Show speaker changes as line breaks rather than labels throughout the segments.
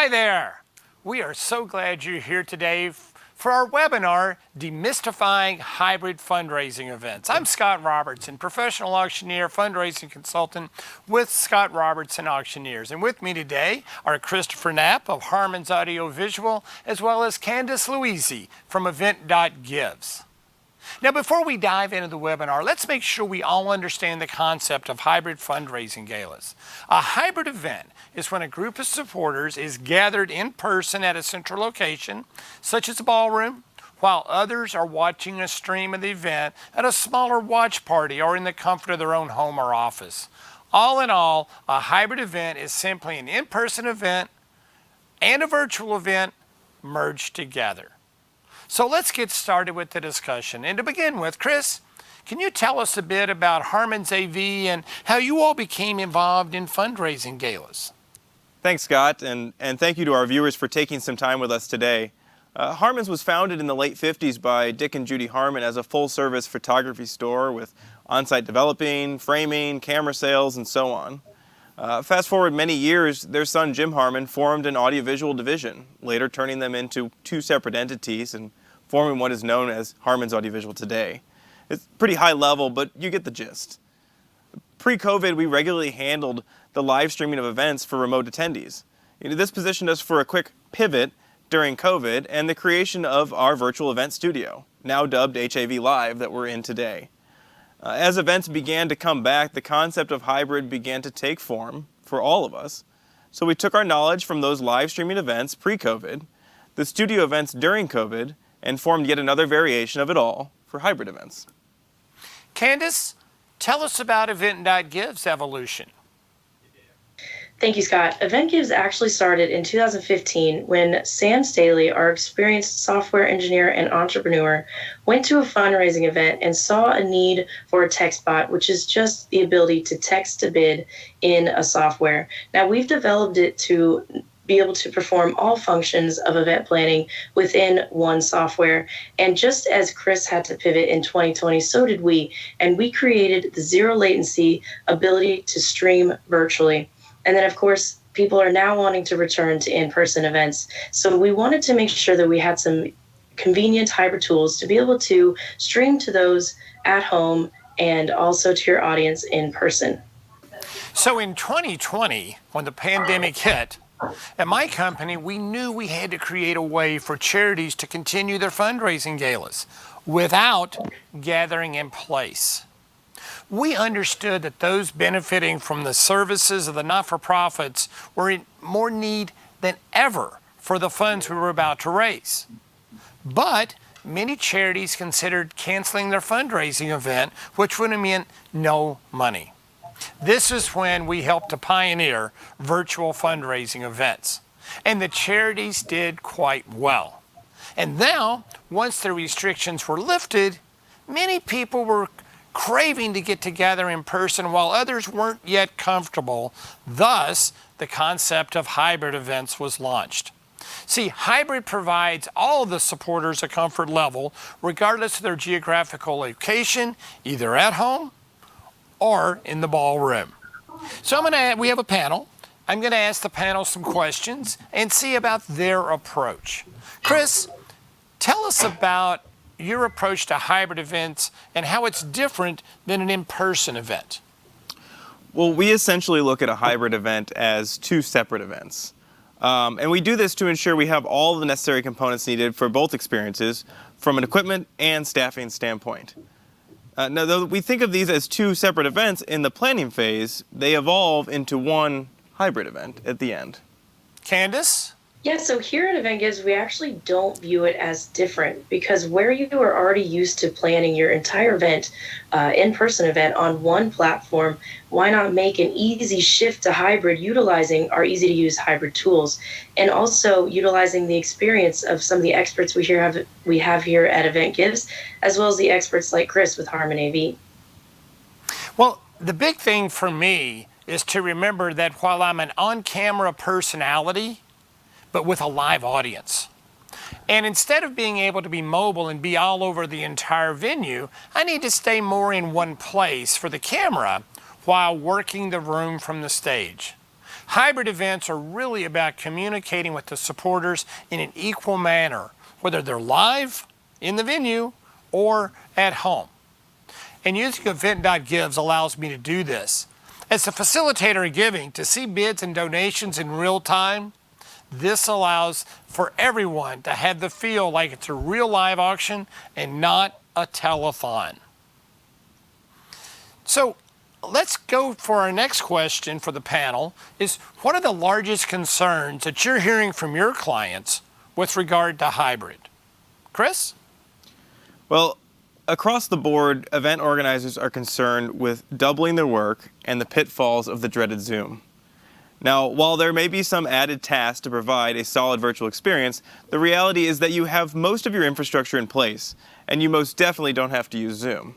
Hi there! We are so glad you're here today for our webinar, Demystifying Hybrid Fundraising Events. I'm Scott Robertson, professional auctioneer, fundraising consultant with Scott Robertson Auctioneers. And with me today are Christopher Knapp of Harmon's Audiovisual, as well as Candace Louisi from Event.Gives. Now, before we dive into the webinar, let's make sure we all understand the concept of hybrid fundraising galas. A hybrid event is when a group of supporters is gathered in person at a central location, such as a ballroom, while others are watching a stream of the event at a smaller watch party or in the comfort of their own home or office. All in all, a hybrid event is simply an in-person event and a virtual event merged together. So let's get started with the discussion. And to begin with, Chris, can you tell us a bit about Harmon's AV and how you all became involved in fundraising galas?
Thanks, Scott, and thank you to our viewers for taking some time with us today. Harmon's was founded in the late 50s by Dick and Judy Harmon as a full-service photography store with on-site developing, framing, camera sales, and so on. Fast forward many years, their son Jim Harmon formed an audiovisual division, later turning them into two separate entities and forming what is known as Harmon's Audiovisual today. It's pretty high level, but you get the gist. Pre-COVID, we regularly handled the live streaming of events for remote attendees. This positioned us for a quick pivot during COVID and the creation of our virtual event studio, now dubbed HAV Live, that we're in today. As events began to come back, the concept of hybrid began to take form for all of us. So we took our knowledge from those live streaming events pre-COVID, the studio events during COVID, and formed yet another variation of it all for hybrid events.
Candace, tell us about Event.Gives evolution.
Thank you, Scott. Event.Gives actually started in 2015 when Sam Staley, our experienced software engineer and entrepreneur, went to a fundraising event and saw a need for a text bot, which is just the ability to text to bid in a software. Now, we've developed it to be able to perform all functions of event planning within one software. And just as Chris had to pivot in 2020, so did we. And we created the zero latency ability to stream virtually. And then, of course, people are now wanting to return to in-person events. So we wanted to make sure that we had some convenient hybrid tools to be able to stream to those at home and also to your audience in person.
So in 2020, when the pandemic hit, at my company, we knew we had to create a way for charities to continue their fundraising galas without gathering in place. We understood that those benefiting from the services of the not-for-profits were in more need than ever for the funds we were about to raise. But many charities considered canceling their fundraising event, which would have meant no money. This is when we helped to pioneer virtual fundraising events, and the charities did quite well. And now, once the restrictions were lifted, many people were craving to get together in person while others weren't yet comfortable. Thus, the concept of hybrid events was launched. See, hybrid provides all of the supporters a comfort level, regardless of their geographical location, either at home or in the ballroom. So we have a panel. I'm going to ask the panel some questions and see about their approach. Chris, tell us about your approach to hybrid events and how it's different than an in-person event.
Well, we essentially look at a hybrid event as two separate events. And we do this to ensure we have all the necessary components needed for both experiences from an equipment and staffing standpoint. Now, though we think of these as two separate events in the planning phase, they evolve into one hybrid event at the end.
Candace?
Yeah, so here at Event.Gives, we actually don't view it as different because where you are already used to planning your entire event, in-person event on one platform, why not make an easy shift to hybrid utilizing our easy-to-use hybrid tools and also utilizing the experience of some of the experts we have here at Event.Gives, as well as the experts like Chris with Harmon AV.
Well, the big thing for me is to remember that while I'm an on-camera personality, but with a live audience. And instead of being able to be mobile and be all over the entire venue, I need to stay more in one place for the camera while working the room from the stage. Hybrid events are really about communicating with the supporters in an equal manner, whether they're live in the venue or at home. And using event.gives allows me to do this. As the facilitator of giving, to see bids and donations in real time, this allows for everyone to have the feel like it's a real live auction and not a telethon. So let's go for our next question for the panel is, what are the largest concerns that you're hearing from your clients with regard to hybrid? Chris?
Well, across the board, event organizers are concerned with doubling their work and the pitfalls of the dreaded Zoom. Now, while there may be some added tasks to provide a solid virtual experience, the reality is that you have most of your infrastructure in place, and you most definitely don't have to use Zoom.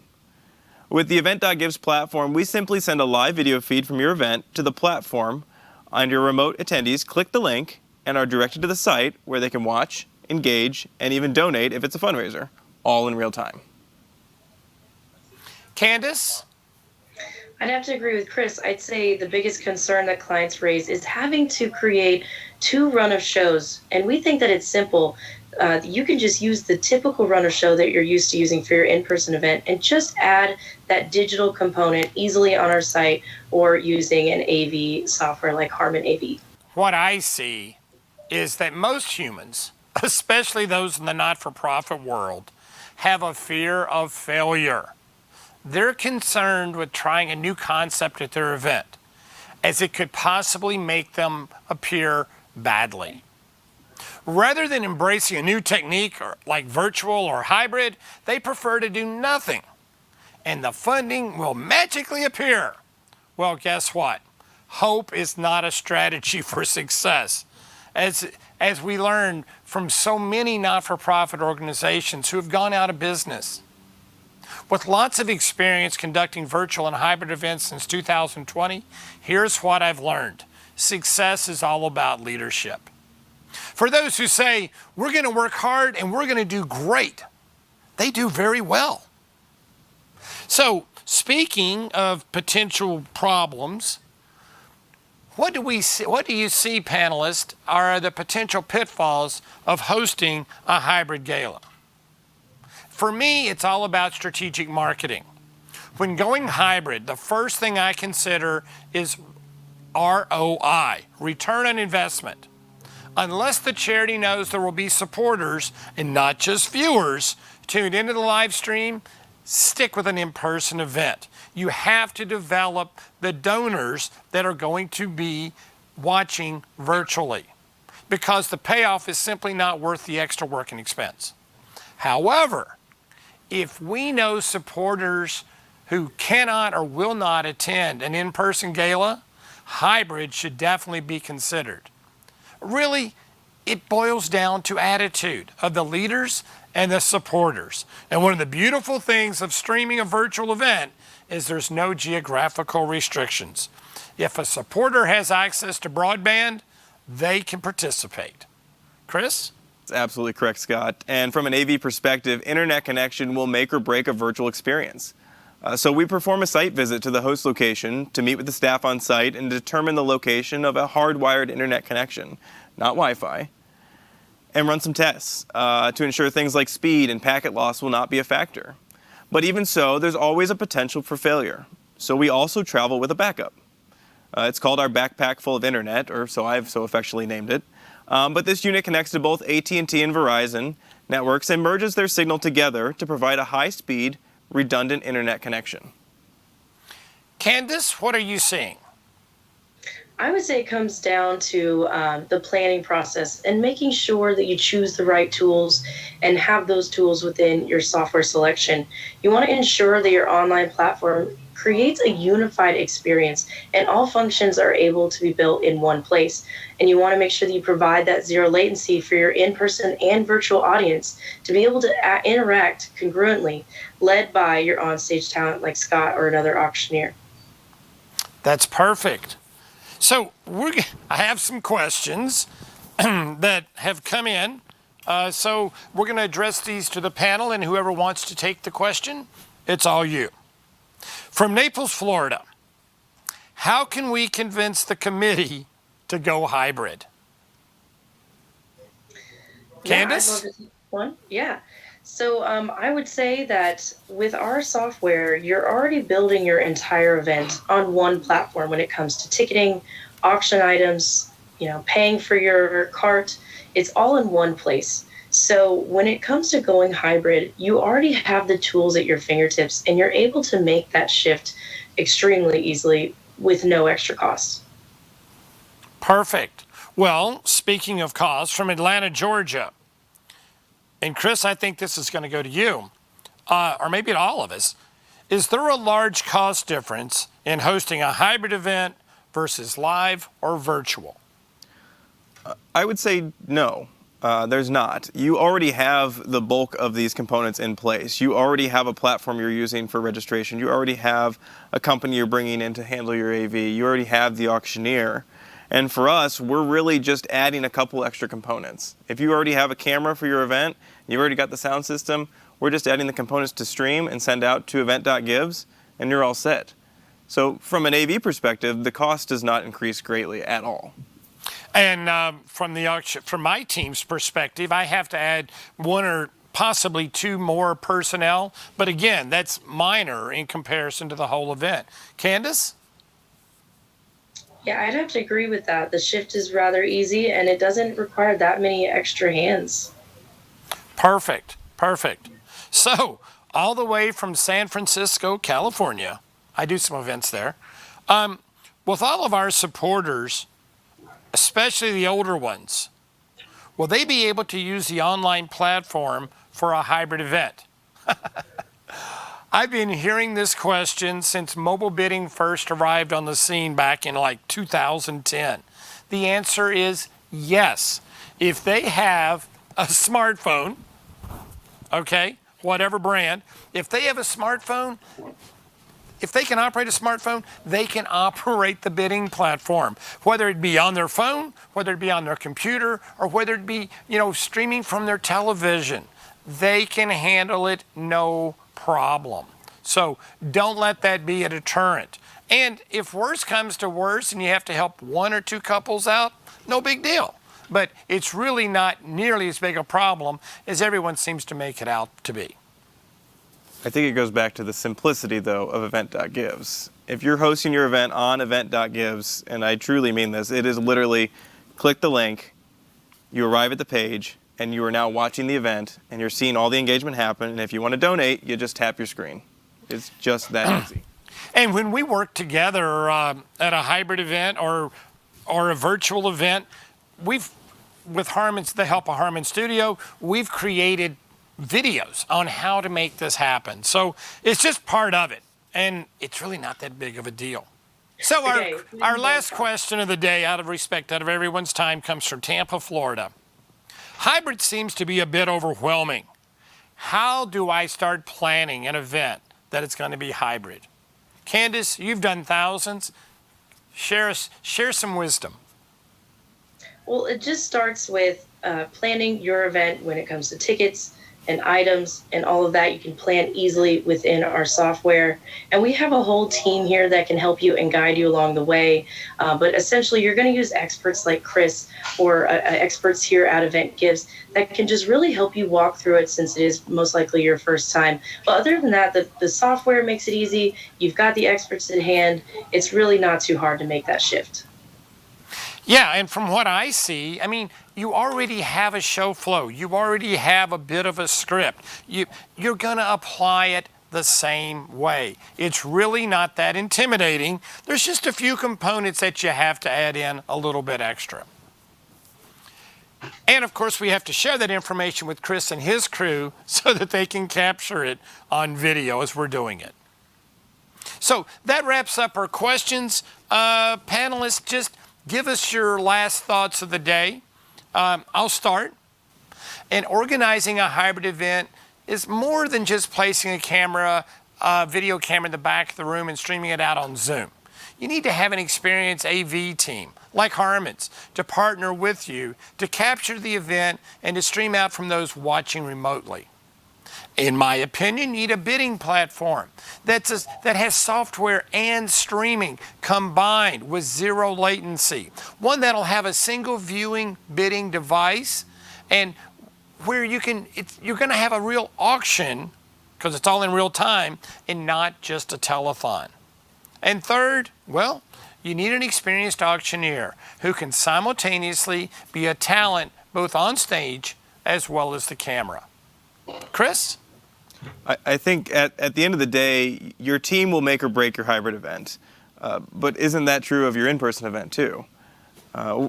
With the Event.Gives platform, we simply send a live video feed from your event to the platform, and your remote attendees click the link and are directed to the site where they can watch, engage, and even donate if it's a fundraiser, all in real time.
Candace?
I'd have to agree with Chris. I'd say the biggest concern that clients raise is having to create 2 run of shows. And we think that it's simple. You can just use the typical run of show that you're used to using for your in-person event and just add that digital component easily on our site or using an AV software like Harman AV.
What I see is that most humans, especially those in the not-for-profit world, have a fear of failure. They're concerned with trying a new concept at their event, as it could possibly make them appear badly. Rather than embracing a new technique like virtual or hybrid, they prefer to do nothing, and the funding will magically appear. Well, guess what? Hope is not a strategy for success. As we learned from so many not-for-profit organizations who have gone out of business. With lots of experience conducting virtual and hybrid events since 2020, here's what I've learned. Success is all about leadership. For those who say, we're going to work hard and we're going to do great, they do very well. So, speaking of potential problems, what do you see, panelists, are the potential pitfalls of hosting a hybrid gala? For me, it's all about strategic marketing. When going hybrid, the first thing I consider is ROI, return on investment. Unless the charity knows there will be supporters and not just viewers tuned into the live stream, stick with an in-person event. You have to develop the donors that are going to be watching virtually, because the payoff is simply not worth the extra work and expense. However, if we know supporters who cannot or will not attend an in-person gala, hybrid should definitely be considered. Really, it boils down to attitude of the leaders and the supporters. And one of the beautiful things of streaming a virtual event is there's no geographical restrictions. If a supporter has access to broadband, they can participate. Chris?
That's absolutely correct, Scott. And from an AV perspective, internet connection will make or break a virtual experience. So we perform a site visit to the host location to meet with the staff on site and determine the location of a hardwired internet connection, not Wi-Fi, and run some tests to ensure things like speed and packet loss will not be a factor. But even so, there's always a potential for failure. So we also travel with a backup. It's called our backpack full of internet, or so I've so affectionately named it. But this unit connects to both AT&T and Verizon networks and merges their signal together to provide a high-speed, redundant internet connection.
Candace, what are you seeing?
I would say it comes down to the planning process and making sure that you choose the right tools and have those tools within your software selection. You want to ensure that your online platform creates a unified experience and all functions are able to be built in one place. And you want to make sure that you provide that zero latency for your in-person and virtual audience to be able to interact congruently, led by your onstage talent like Scott or another auctioneer.
That's perfect. So I have some questions that have come in. So we're going to address these to the panel, and whoever wants to take the question, it's all you. From Naples, Florida, how can we convince the committee to go hybrid?
Yeah, I'd
Candace?
love to take one. Yeah. So I would say that with our software, you're already building your entire event on one platform when it comes to ticketing, auction items, paying for your cart. It's all in one place. So when it comes to going hybrid, you already have the tools at your fingertips and you're able to make that shift extremely easily with no extra cost.
Perfect. Well, speaking of cost, from Atlanta, Georgia, and Chris, I think this is going to go to you, or maybe to all of us. Is there a large cost difference in hosting a hybrid event versus live or virtual?
I would say no. There's not. You already have the bulk of these components in place. You already have a platform you're using for registration. You already have a company you're bringing in to handle your AV. You already have the auctioneer. And for us, we're really just adding a couple extra components. If you already have a camera for your event, you've already got the sound system, we're just adding the components to stream and send out to event.gives, and you're all set. So from an AV perspective, the cost does not increase greatly at all.
And from my team's perspective, I have to add one or possibly two more personnel. But again, that's minor in comparison to the whole event. Candace?
Yeah, I'd have to agree with that. The shift is rather easy and it doesn't require that many extra hands.
Perfect. Perfect. So, all the way from San Francisco, California, I do some events there, with all of our supporters, especially the older ones, will they be able to use the online platform for a hybrid event? I've been hearing this question since mobile bidding first arrived on the scene back in like 2010. The answer is yes. If they have a smartphone, okay, whatever brand, if they have a smartphone, if they can operate a smartphone, they can operate the bidding platform, whether it be on their phone, whether it be on their computer, or whether it be, streaming from their television. They can handle it no problem. So don't let that be a deterrent. And if worse comes to worse and you have to help one or two couples out, no big deal. But it's really not nearly as big a problem as everyone seems to make it out to be.
I think it goes back to the simplicity, though, of event.gives. If you're hosting your event on event.gives, and I truly mean this, it is literally click the link, you arrive at the page, and you are now watching the event, and you're seeing all the engagement happen, and if you want to donate, you just tap your screen. It's just that easy.
And when we work together at a hybrid event or a virtual event, with the help of Harmon Studio, we've created videos on how to make this happen. So it's just part of it, and it's really not that big of a deal. So our last question of the day, out of respect, out of everyone's time, comes from Tampa, Florida. Hybrid seems to be a bit overwhelming. How do I start planning an event that it's going to be hybrid? Candace, you've done thousands. Share some wisdom.
Well, it just starts with planning your event when it comes to tickets and items and all of that. You can plan easily within our software. And we have a whole team here that can help you and guide you along the way. But essentially, you're going to use experts like Chris or experts here at Event Gives that can just really help you walk through it, since it is most likely your first time. But other than that, the software makes it easy. You've got the experts at hand. It's really not too hard to make that shift.
Yeah, and from what I see, you already have a show flow. You already have a bit of a script. You're going to apply it the same way. It's really not that intimidating. There's just a few components that you have to add in a little bit extra. And of course, we have to share that information with Chris and his crew so that they can capture it on video as we're doing it. So that wraps up our questions. Panelists, just give us your last thoughts of the day. I'll start. And organizing a hybrid event is more than just placing a video camera in the back of the room and streaming it out on Zoom. You need to have an experienced AV team, like Harmon's, to partner with you to capture the event and to stream out from those watching remotely. In my opinion, you need a bidding platform that has software and streaming combined with zero latency. One that'll have a single viewing bidding device, and where you're going to have a real auction because it's all in real time and not just a telethon. And third, well, you need an experienced auctioneer who can simultaneously be a talent both on stage as well as the camera. Chris?
I think at the end of the day, your team will make or break your hybrid event. But isn't that true of your in-person event too?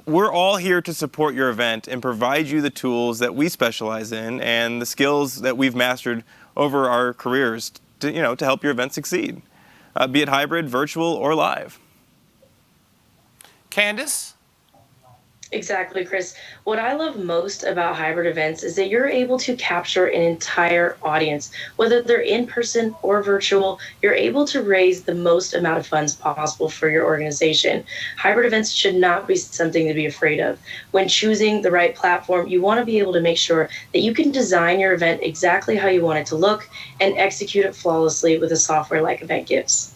We're all here to support your event and provide you the tools that we specialize in and the skills that we've mastered over our careers to help your event succeed, be it hybrid, virtual, or live.
Candace?
Exactly, Chris. What I love most about hybrid events is that you're able to capture an entire audience. Whether they're in person or virtual, you're able to raise the most amount of funds possible for your organization. Hybrid events should not be something to be afraid of. When choosing the right platform, you want to be able to make sure that you can design your event exactly how you want it to look and execute it flawlessly with a software like EventGives.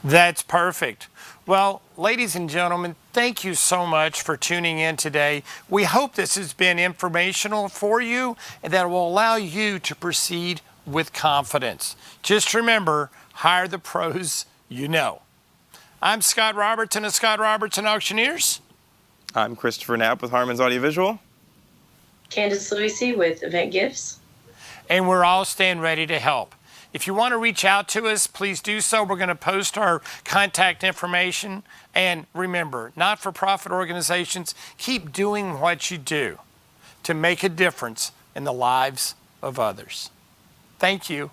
That's perfect. Well, ladies and gentlemen, thank you so much for tuning in today. We hope this has been informational for you and that will allow you to proceed with confidence. Just remember, hire the pros you know. I'm Scott Robertson of Scott Robertson Auctioneers.
I'm Christopher Knapp with Harmon's Audiovisual.
Candace Luisi with EventGives.
And we're all staying ready to help. If you want to reach out to us, please do so. We're going to post our contact information. And remember, not-for-profit organizations, keep doing what you do to make a difference in the lives of others. Thank you.